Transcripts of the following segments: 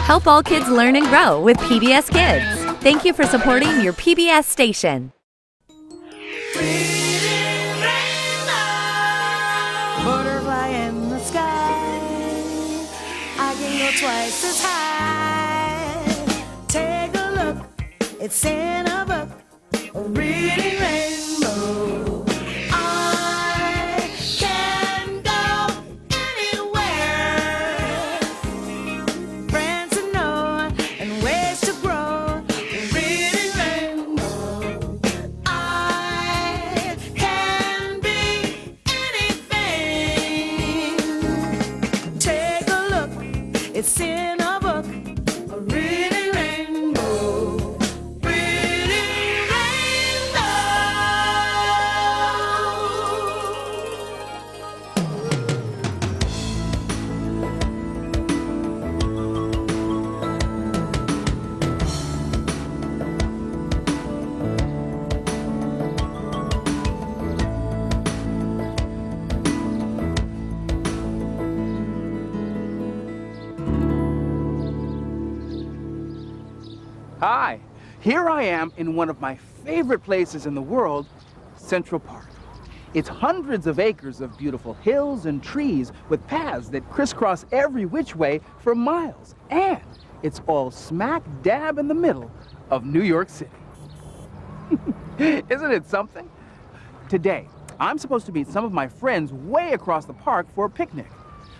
Help all kids learn and grow with PBS Kids. Thank you for supporting your PBS station. Butterfly in the sky, I can go twice as high. Take a look, it's in a book, a reading rainbow. I can go anywhere, friends to know and ways to grow. A reading rainbow. I can be anything. Take a look, it's in a book, a reading rainbow. Reading rainbow. Hi, here I am in one of my favorite places in the world, Central Park. It's hundreds of acres of beautiful hills and trees with paths that crisscross every which way for miles. And it's all smack dab in the middle of New York City. Isn't it something? Today, I'm supposed to meet some of my friends way across the park for a picnic.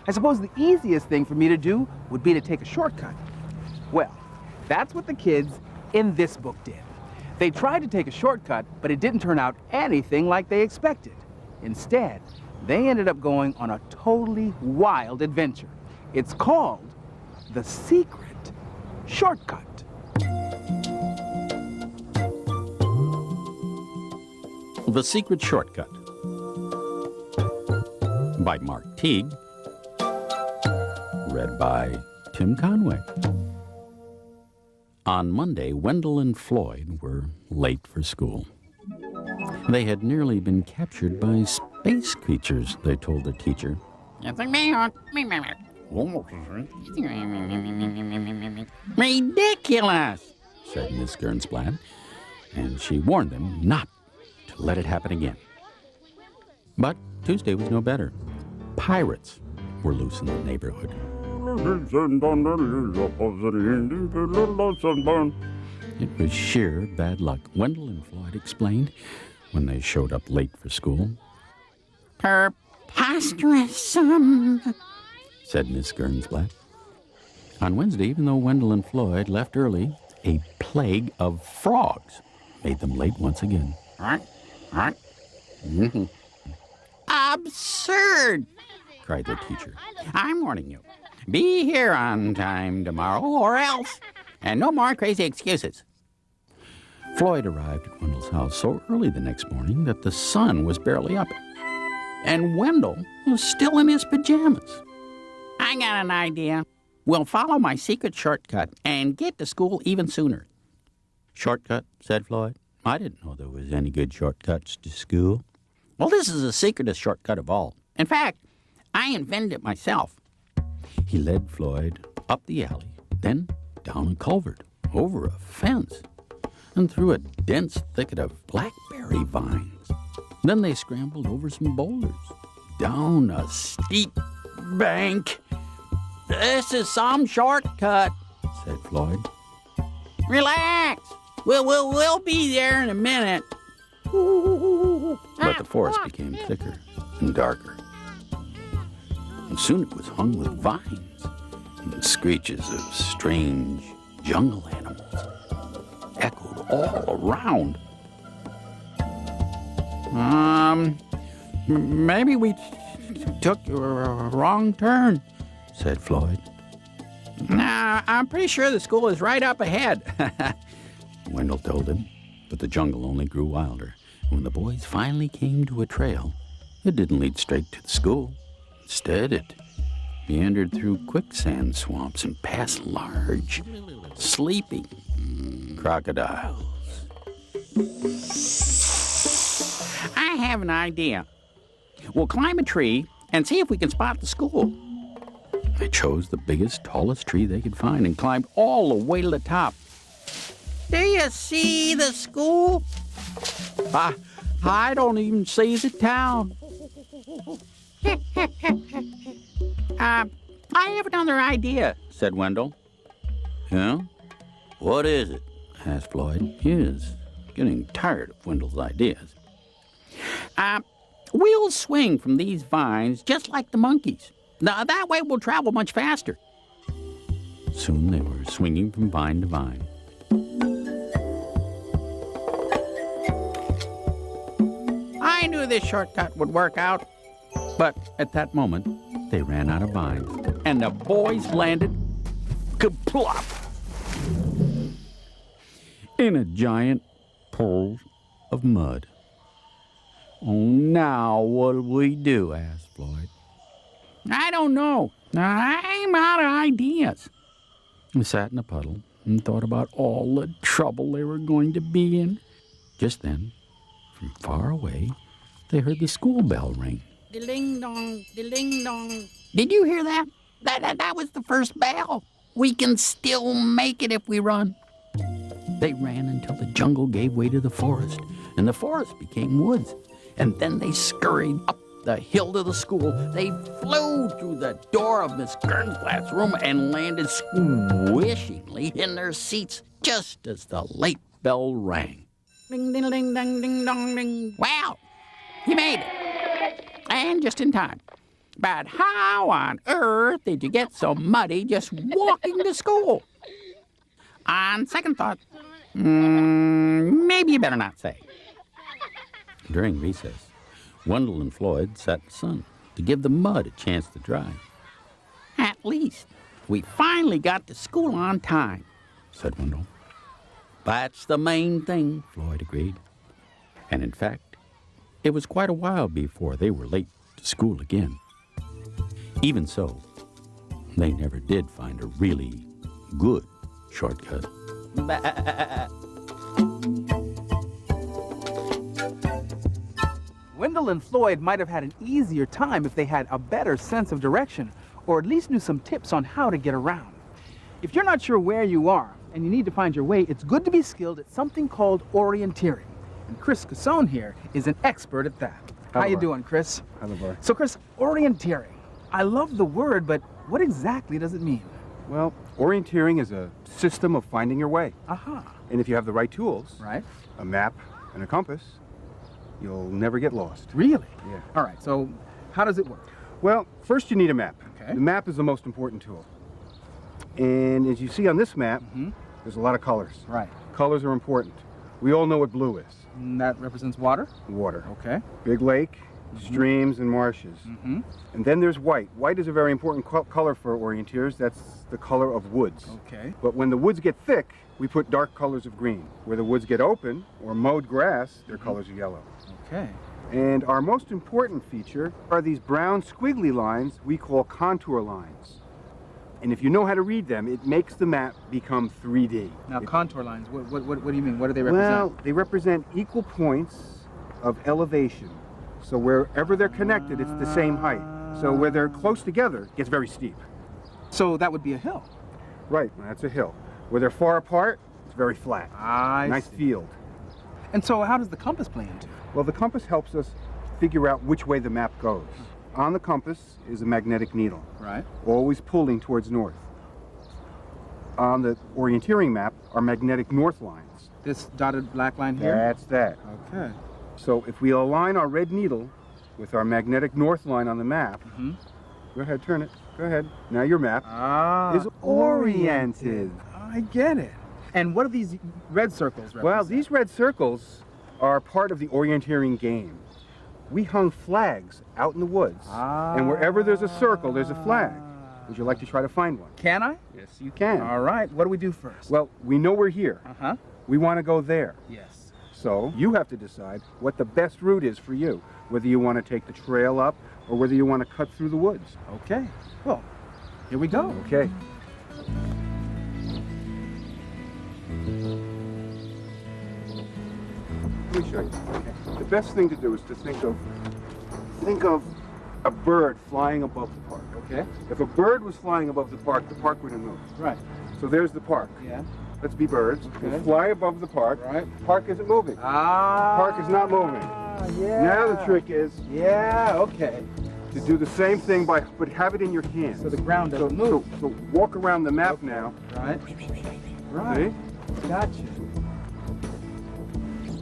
I suppose the easiest thing for me to do would be to take a shortcut. Well, that's what the kids in this book did. They tried to take a shortcut, but it didn't turn out anything like they expected. Instead, they ended up going on a totally wild adventure. It's called The Secret Shortcut. The Secret Shortcut by Mark Teague, read by Tim Conway. On Monday, Wendell and Floyd were late for school. They had nearly been captured by space creatures, they told the teacher. Ridiculous, said Miss Gernsblatt, and she warned them not to let it happen again. But Tuesday was no better. Pirates were loose in the neighborhood. It was sheer bad luck, Wendell and Floyd explained when they showed up late for school. Preposterous, said Miss Gernsblatt. On Wednesday, even though Wendell and Floyd left early, a plague of frogs made them late once again. Absurd, cried the teacher. I'm warning you. Be here on time tomorrow or else. And no more crazy excuses. Floyd arrived at Wendell's house so early the next morning that the sun was barely up. And Wendell was still in his pajamas. I got an idea. We'll follow my secret shortcut and get to school even sooner. Shortcut, said Floyd. I didn't know there was any good shortcuts to school. Well, this is the secretest shortcut of all. In fact, I invented it myself. He led Floyd up the alley, then down a culvert, over a fence, and through a dense thicket of blackberry vines. Then they scrambled over some boulders, down a steep bank. This is some shortcut, said Floyd. Relax. We'll be there in a minute. But the forest became thicker and darker. And soon it was hung with vines, and the screeches of strange jungle animals echoed all around. Maybe we took a wrong turn, said Floyd. Nah, I'm pretty sure the school is right up ahead, Wendell told him. But the jungle only grew wilder. When the boys finally came to a trail, it didn't lead straight to the school. Instead, it meandered through quicksand swamps and past large, sleeping crocodiles. I have an idea. We'll climb a tree and see if we can spot the school. They chose the biggest, tallest tree they could find and climbed all the way to the top. Do you see the school? I don't even see the town. I have another idea, said Wendell. Yeah? What is it? Asked Floyd. He is getting tired of Wendell's ideas. We'll swing from these vines just like the monkeys. Now, that way we'll travel much faster. Soon they were swinging from vine to vine. I knew this shortcut would work out. But at that moment, they ran out of vines, and the boys landed kaplop in a giant pool of mud. Oh, now what'll we do? Asked Floyd. I don't know. I'm out of ideas. We sat in a puddle and thought about all the trouble they were going to be in. Just then, from far away, they heard the school bell ring. Ding-dong, ding-dong. Did you hear that? That was the first bell. We can still make it if we run. They ran until the jungle gave way to the forest, and the forest became woods. And then they scurried up the hill to the school. They flew through the door of Miss Gernblatt's room and landed squishingly in their seats just as the late bell rang. Ding, ding, ding, ding, ding, dong, ding. Wow, you made it. And just in time. But how on earth did you get so muddy just walking to school? On second thought, maybe you better not say. During recess, Wendell and Floyd sat in the sun to give the mud a chance to dry. At least we finally got to school on time, said Wendell. That's the main thing, Floyd agreed. And in fact, it was quite a while before they were late to school again. Even so, they never did find a really good shortcut. Wendell and Floyd might have had an easier time if they had a better sense of direction, or at least knew some tips on how to get around. If you're not sure where you are and you need to find your way, it's good to be skilled at something called orienteering. And Chris Casone here is an expert at that. How you doing, Chris? Hello. So, Chris, orienteering. I love the word, but what exactly does it mean? Well, orienteering is a system of finding your way. Aha. And if you have the right tools, Right. a map and a compass, you'll never get lost. Really? Yeah. All right, so how does it work? Well, first you need a map. Okay. The map is the most important tool. And as you see on this map, Mhm. there's a lot of colors. Right. Colors are important. We all know what blue is. And that represents water? Water. Okay. Big lake, streams, and marshes. Mm-hmm. And then there's white. White is a very important color for orienteers. That's the color of woods. Okay. But when the woods get thick, we put dark colors of green. Where the woods get open or mowed grass, their colors are yellow. Okay. And our most important feature are these brown squiggly lines we call contour lines. And if you know how to read them, it makes the map become 3D. Now, contour lines, what do you mean? What do they represent? Well, they represent equal points of elevation. So wherever they're connected, it's the same height. So where they're close together, it gets very steep. So that would be a hill. Right, that's a hill. Where they're far apart, it's very flat. Nice see. field. And so how does the compass play into it? Well, the compass helps us figure out which way the map goes. On the compass is a magnetic needle, Right. always pulling towards north. On the orienteering map are magnetic north lines. This dotted black line here? That's that. Okay. So if we align our red needle with our magnetic north line on the map, Mm-hmm. go ahead, turn it. Go ahead. Now your map is oriented. I get it. And what are these red circles represent? Well, these red circles are part of the orienteering game. We hung flags out in the woods, and wherever there's a circle, there's a flag. Would you like to try to find one? Can I? Yes, you can. All right. What do we do first? Well, we know we're here. Uh-huh. We want to go there. Yes. So you have to decide what the best route is for you, whether you want to take the trail up or whether you want to cut through the woods. Okay. Well, here we go. Okay. Let me show you. Okay. The best thing to do is to think of a bird flying above the park, Okay. If a bird was flying above the park wouldn't move. Right. So there's the park. Yeah. Let's be birds. Okay. We'll fly above the park. Right. Park isn't moving. Ah. Park is not moving. Yeah. Now the trick is Yeah, okay. to do the same thing but have it in your hands. So the ground doesn't move. So walk around the map now. Right. Right. See? Gotcha.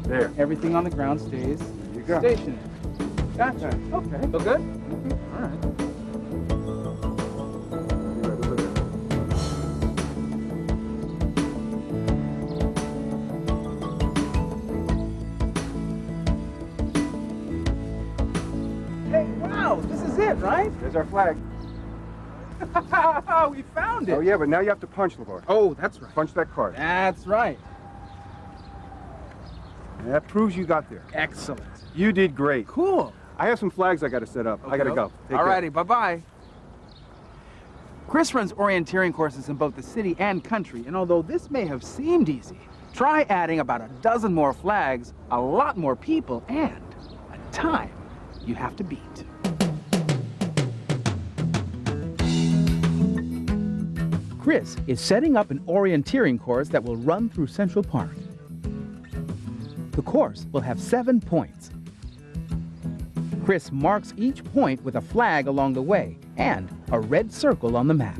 There. Everything on the ground stays You go. stationary. Gotcha. Okay. Feel good? All right. Hey, wow, this is it, right? There's our flag. We found it. Oh yeah, but now you have to punch, LeVar. Oh, that's right. Punch that card. That's right. And that proves you got there. Excellent. You did great. Cool. I have some flags I got to set up. I got to go. Take care. Alrighty, bye-bye. Chris runs orienteering courses in both the city and country, and although this may have seemed easy, try adding about a dozen more flags, a lot more people, and a time you have to beat. Chris is setting up an orienteering course that will run through Central Park. The course will have 7 points. Chris marks each point with a flag along the way and a red circle on the map.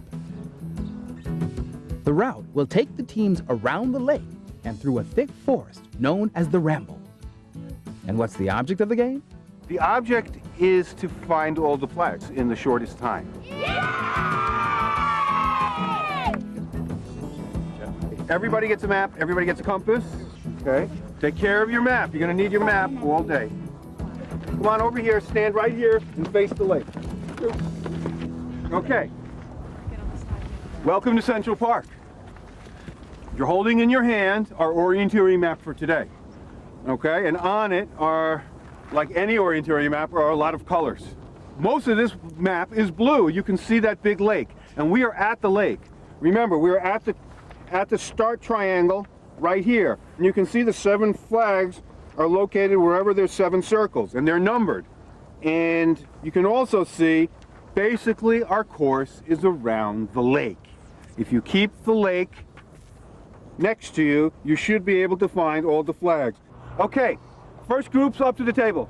The route will take the teams around the lake and through a thick forest known as the Ramble. And what's the object of the game? The object is to find all the flags in the shortest time. Everybody gets a map, everybody gets a compass. Okay? Take care of your map. You're going to need your map all day. Come on over here, stand right here and face the lake. Okay. Welcome to Central Park. You're holding in your hand our orienteering map for today. Okay? And on it are, like any orienteering map, are a lot of colors. Most of this map is blue. You can see that big lake. And we are at the lake. Remember, we are at the start triangle right here. And you can see the 7 flags are located wherever there's 7 circles, and they're numbered. And you can also see, basically, our course is around the lake. If you keep the lake next to you, you should be able to find all the flags. Okay, first group's up to the table.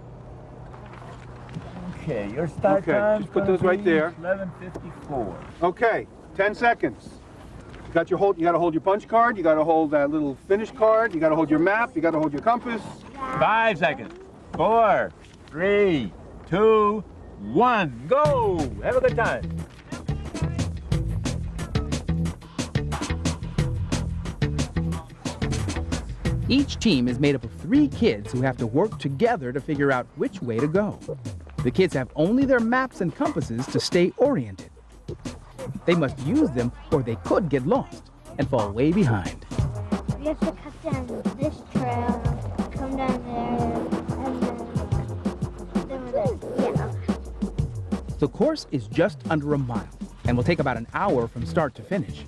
Okay, your start Okay, time. just put those right there. 11:54. Okay, 10 seconds. You got to hold your punch card, you got to hold that little finish card, you got to hold your map, you got to hold your compass. 5 seconds. 4, 3, 2, 1. Go! Have a good time. Each team is made up of 3 kids who have to work together to figure out which way to go. The kids have only their maps and compasses to stay oriented. They must use them or they could get lost and fall way behind. We have to cut down this trail, come down there, and then yeah. The course is just under a mile and will take about an hour from start to finish.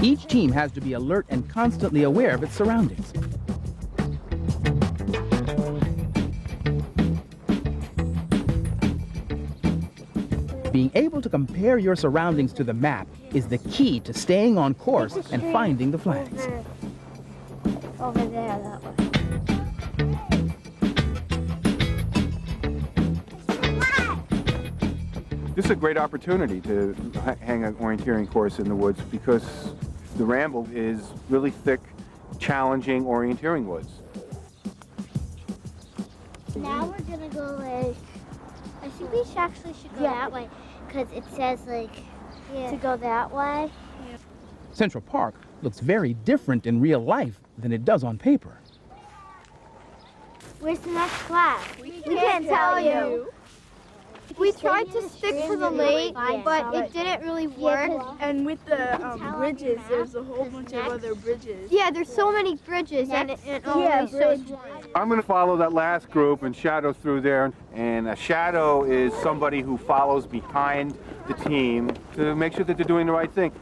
Each team has to be alert and constantly aware of its surroundings. Being able to compare your surroundings to the map is the key to staying on course and finding the flags. Over there, that way. This is a great opportunity to hang an orienteering course in the woods because the Ramble is really thick, challenging orienteering woods. Now we're gonna go like, I think we actually should go that way because it says like to go that way. Central Park looks very different in real life than it does on paper. Where's the next class? We can't tell you. We tried to stick to the lake, but it didn't really work. And with the bridges, there's a whole bunch of other bridges. Yeah, there's so many bridges, and it only shows one. I'm going to follow that last group and shadow through there. And a shadow is somebody who follows behind the team to make sure that they're doing the right thing.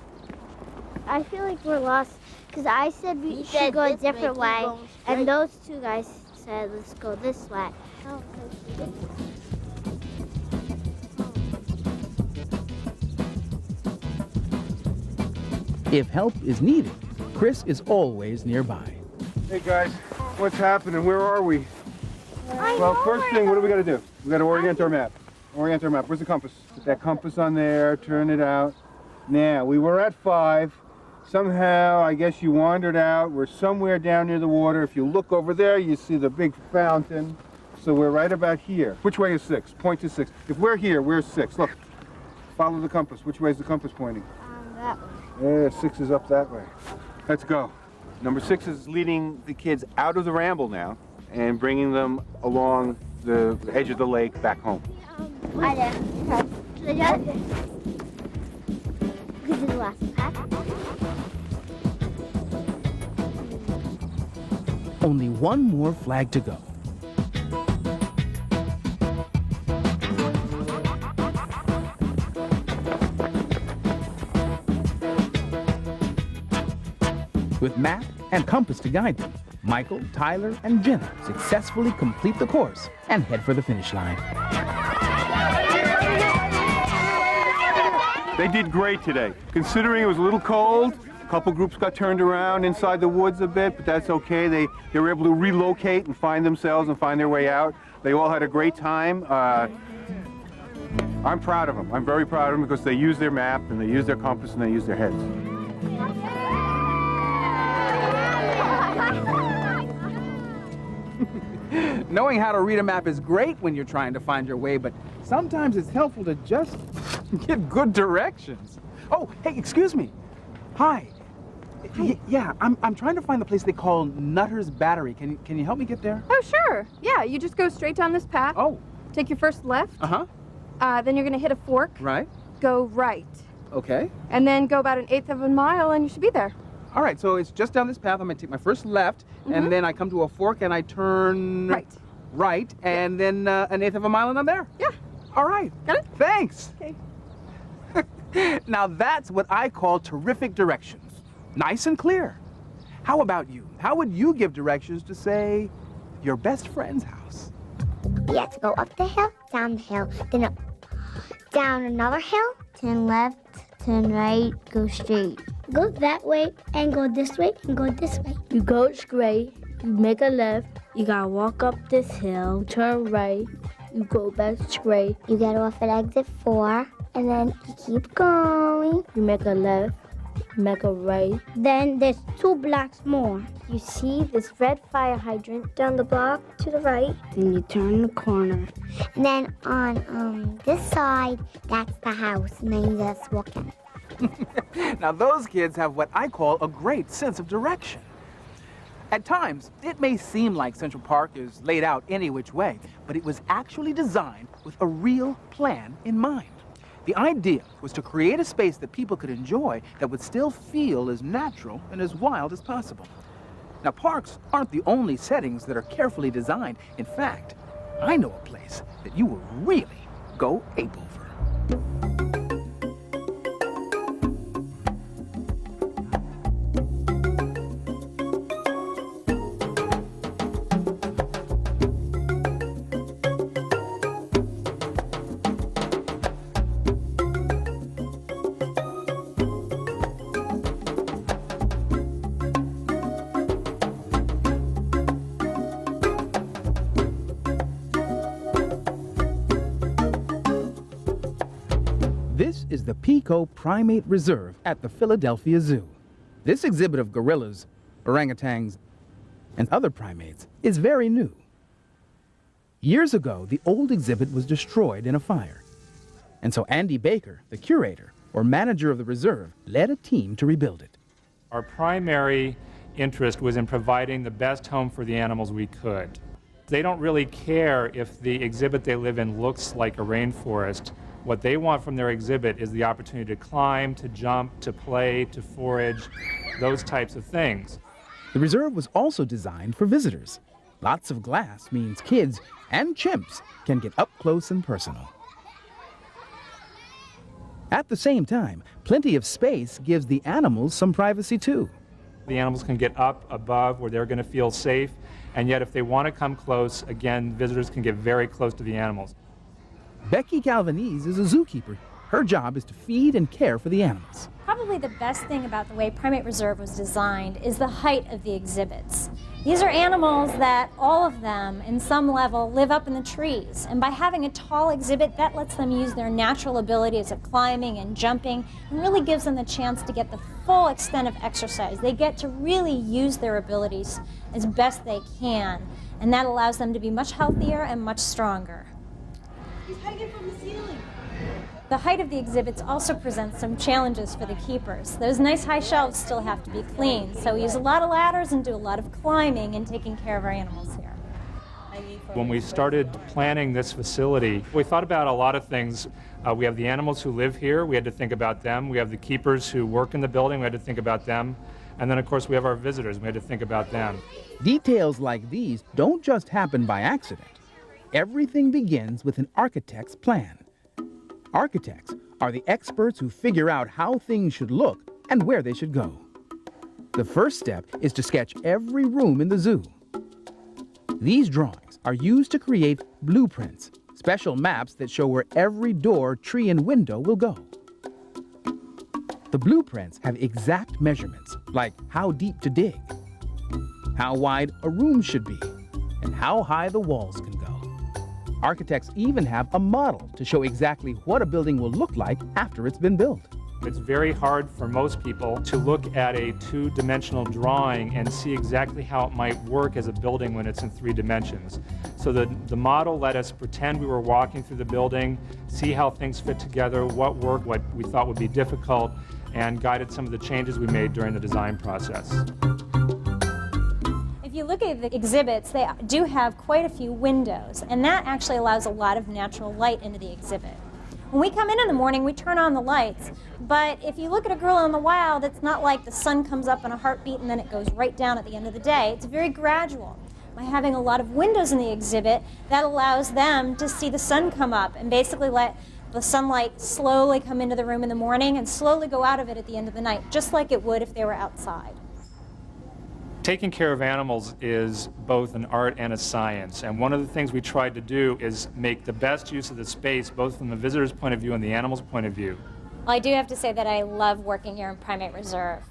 I feel like we're lost because I said we should go a different way, and those 2 guys said let's go this way. If help is needed, Chris is always nearby. Hey guys, what's happening? Where are we? Well, first thing, what do we got to do? We got to orient our map. Orient our map. Where's the compass? Put that compass on there, turn it out. Now, we were at 5. Somehow, I guess you wandered out. We're somewhere down near the water. If you look over there, you see the big fountain. So we're right about here. Which way is 6? Point to 6. If we're here, we're 6. Look, follow the compass. Which way is the compass pointing? That way. Yeah, 6 is up that way. Let's go. Number 6 is leading the kids out of the ramble now and bringing them along the edge of the lake back home. Hi there. Okay. Should I do it? This is the last pack. Only one more flag to go. With map and compass to guide them, Michael, Tyler, and Jenna successfully complete the course and head for the finish line. They did great today. Considering it was a little cold, a couple groups got turned around inside the woods a bit, but that's okay. They were able to relocate and find themselves and find their way out. They all had a great time. I'm proud of them. I'm very proud of them because they used their map and they used their compass and they used their heads. Knowing how to read a map is great when you're trying to find your way, but sometimes it's helpful to just get good directions. Oh, hey, excuse me. Hi. Yeah, I'm trying to find the place they call Nutter's Battery. Can you help me get there? Oh, sure. Yeah, you just go straight down this path. Oh. Take your first left. Uh-huh. Then you're going to hit a fork. Right. Go right. Okay. And then go about 1/8 of a mile and you should be there. All right, so it's just down this path. I'm going to take my first left, and then I come to a fork and I turn... Right. Right, and then 1/8 of a mile and I'm there. Yeah. All right. Got it? Thanks. Okay. Now that's what I call terrific directions. Nice and clear. How about you? How would you give directions to, say, your best friend's house? You have to go up the hill, down the hill, then up, down another hill, turn left, turn right, go straight. Go that way, and go this way, and go this way. You go straight, you make a left, you gotta walk up this hill, turn right, you go back straight. You get off at exit 4, and then you keep going. You make a left, make a right. Then there's 2 blocks more. You see this red fire hydrant down the block to the right, then you turn the corner. And then on this side, that's the house, and then you just walk in. Now those kids have what I call a great sense of direction. At times, it may seem like Central Park is laid out any which way, but it was actually designed with a real plan in mind. The idea was to create a space that people could enjoy that would still feel as natural and as wild as possible. Now, parks aren't the only settings that are carefully designed. In fact, I know a place that you will really go ape over. This is the Pico Primate Reserve at the Philadelphia Zoo. This exhibit of gorillas, orangutans, and other primates is very new. Years ago, the old exhibit was destroyed in a fire. And so Andy Baker, the curator or manager of the reserve, led a team to rebuild it. Our primary interest was in providing the best home for the animals we could. They don't really care if the exhibit they live in looks like a rainforest. What they want from their exhibit is the opportunity to climb, to jump, to play, to forage, those types of things. The reserve was also designed for visitors. Lots of glass means kids and chimps can get up close and personal. At the same time, plenty of space gives the animals some privacy too. The animals can get up above where they're going to feel safe, and yet if they want to come close, again, visitors can get very close to the animals. Becky Calvanese is a zookeeper. Her job is to feed and care for the animals. Have Probably the best thing about the way Primate Reserve was designed is the height of the exhibits. These are animals that, all of them, in some level, live up in the trees. And by having a tall exhibit, that lets them use their natural abilities of climbing and jumping and really gives them the chance to get the full extent of exercise. They get to really use their abilities as best they can. And that allows them to be much healthier and much stronger. He's hanging from the ceiling. The height of the exhibits also presents some challenges for the keepers. Those nice high shelves still have to be cleaned, so we use a lot of ladders and do a lot of climbing and taking care of our animals here. When we started planning this facility, we thought about a lot of things. We have the animals who live here, we had to think about them. We have the keepers who work in the building, we had to think about them. And then, of course, we have our visitors, we had to think about them. Details like these don't just happen by accident. Everything begins with an architect's plan. Architects are the experts who figure out how things should look and where they should go. The first step is to sketch every room in the zoo. These drawings are used to create blueprints, special maps that show where every door, tree, and window will go. The blueprints have exact measurements, like how deep to dig, how wide a room should be, and how high the walls can go. Architects even have a model to show exactly what a building will look like after it's been built. It's very hard for most people to look at a two-dimensional drawing and see exactly how it might work as a building when it's in 3 dimensions. So the model let us pretend we were walking through the building, see how things fit together, what worked, what we thought would be difficult, and guided some of the changes we made during the design process. If you look at the exhibits, they do have quite a few windows, and that actually allows a lot of natural light into the exhibit. When we come in the morning, we turn on the lights, but if you look at a gorilla in the wild, it's not like the sun comes up in a heartbeat and then it goes right down at the end of the day. It's very gradual. By having a lot of windows in the exhibit, that allows them to see the sun come up and basically let the sunlight slowly come into the room in the morning and slowly go out of it at the end of the night, just like it would if they were outside. Taking care of animals is both an art and a science, and one of the things we tried to do is make the best use of the space, both from the visitor's point of view and the animal's point of view. Well, I do have to say that I love working here in Primate Reserve.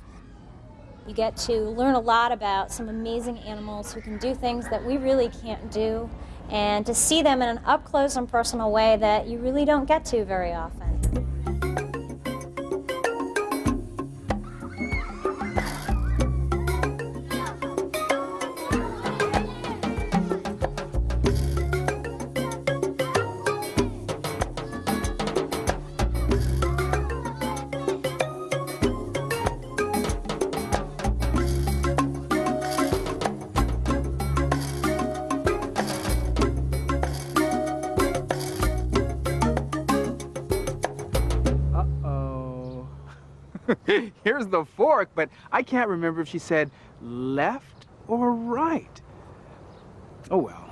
You get to learn a lot about some amazing animals who can do things that we really can't do, and to see them in an up-close and personal way that you really don't get to very often. Here's the fork, but I can't remember if she said left or right. Oh well,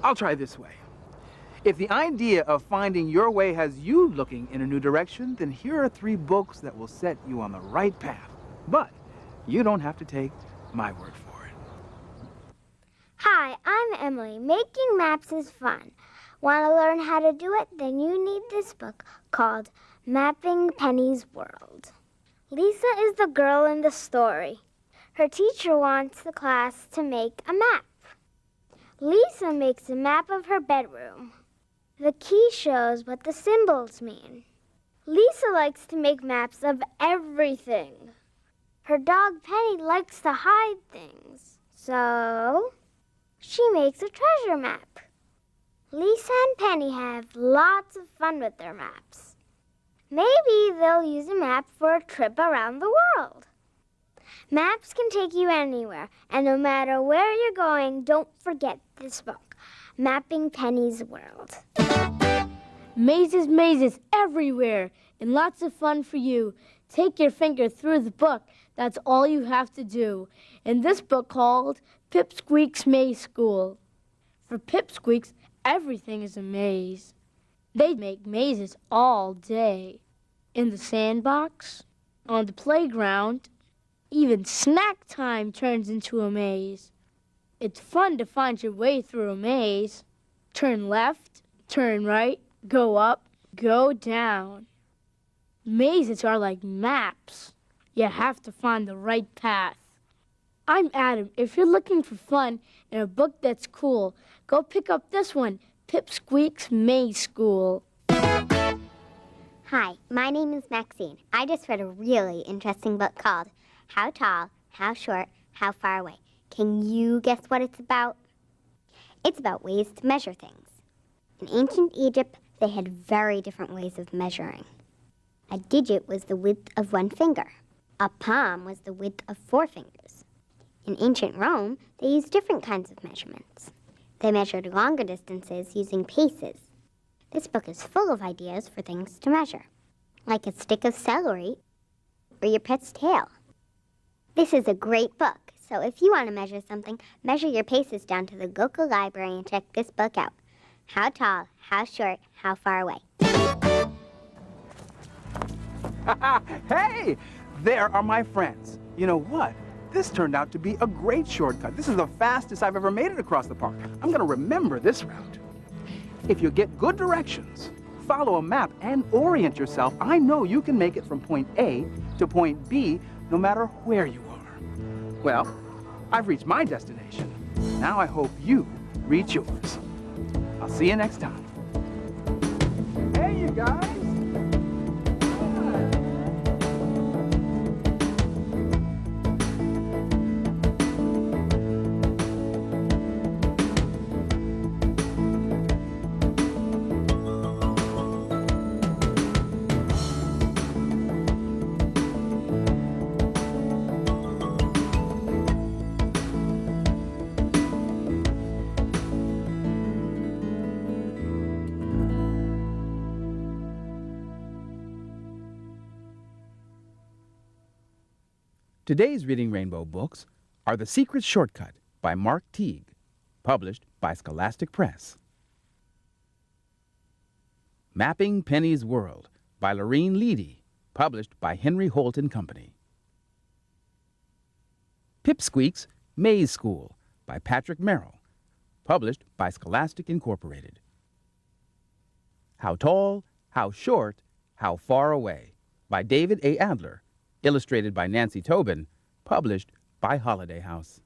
I'll try this way. If the idea of finding your way has you looking in a new direction, then here are 3 books that will set you on the right path. But you don't have to take my word for it. Hi, I'm Emily. Making maps is fun. Want to learn how to do it? Then you need this book called Mapping Penny's World. Lisa is the girl in the story. Her teacher wants the class to make a map. Lisa makes a map of her bedroom. The key shows what the symbols mean. Lisa likes to make maps of everything. Her dog Penny likes to hide things. So she makes a treasure map. Lisa and Penny have lots of fun with their maps. Maybe they'll use a map for a trip around the world. Maps can take you anywhere, and no matter where you're going, don't forget this book, Mapping Penny's World. Mazes, mazes everywhere, and lots of fun for you. Take your finger through the book. That's all you have to do. In this book called Pipsqueak's Maze School. For Pipsqueaks, everything is a maze. They make mazes all day. In the sandbox, on the playground, even snack time turns into a maze. It's fun to find your way through a maze. Turn left, turn right, go up, go down. Mazes are like maps. You have to find the right path. I'm Adam. If you're looking for fun and a book that's cool, go pick up this one, Pipsqueak's Maze School. Hi, my name is Maxine. I just read a really interesting book called How Tall, How Short, How Far Away. Can you guess what it's about? It's about ways to measure things. In ancient Egypt, they had very different ways of measuring. A digit was the width of one finger. A palm was the width of 4 fingers. In ancient Rome, they used different kinds of measurements. They measured longer distances using paces. This book is full of ideas for things to measure, like a stick of celery or your pet's tail. This is a great book, so if you want to measure something, measure your paces down to the local library and check this book out. How tall, how short, how far away. Hey, there are my friends. You know what? This turned out to be a great shortcut. This is the fastest I've ever made it across the park. I'm going to remember this route. If you get good directions, follow a map, and orient yourself, I know you can make it from point A to point B no matter where you are. Well, I've reached my destination. Now I hope you reach yours. I'll see you next time. Hey, you guys. Today's Reading Rainbow books are The Secret Shortcut by Mark Teague, published by Scholastic Press. Mapping Penny's World by Lorene Leedy, published by Henry Holt & Company. Pipsqueak's Maze School by Patrick Merrill, published by Scholastic Incorporated. How Tall, How Short, How Far Away by David A. Adler, illustrated by Nancy Tobin, published by Holiday House.